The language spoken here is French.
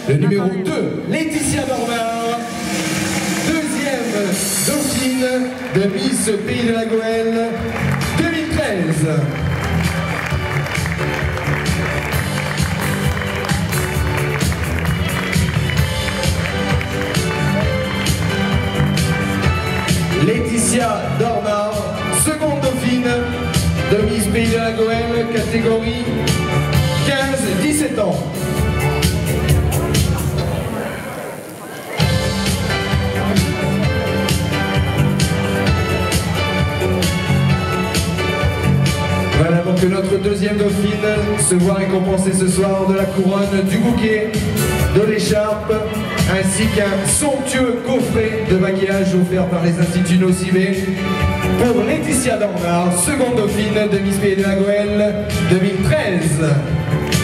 Le numéro 2, Laetitia Normand, deuxième dauphine de Miss Pays de la Goëlle 2013. Laetitia Normand, seconde dauphine de Miss Pays de la Goëlle, catégorie 15-17 ans. Voilà donc notre deuxième dauphine se voit récompensée ce soir de la couronne, du bouquet, de l'écharpe, ainsi qu'un somptueux coffret de maquillage offert par les instituts Nocibé pour Laetitia Normand, seconde dauphine de Miss Pays de la Goëlle 2013.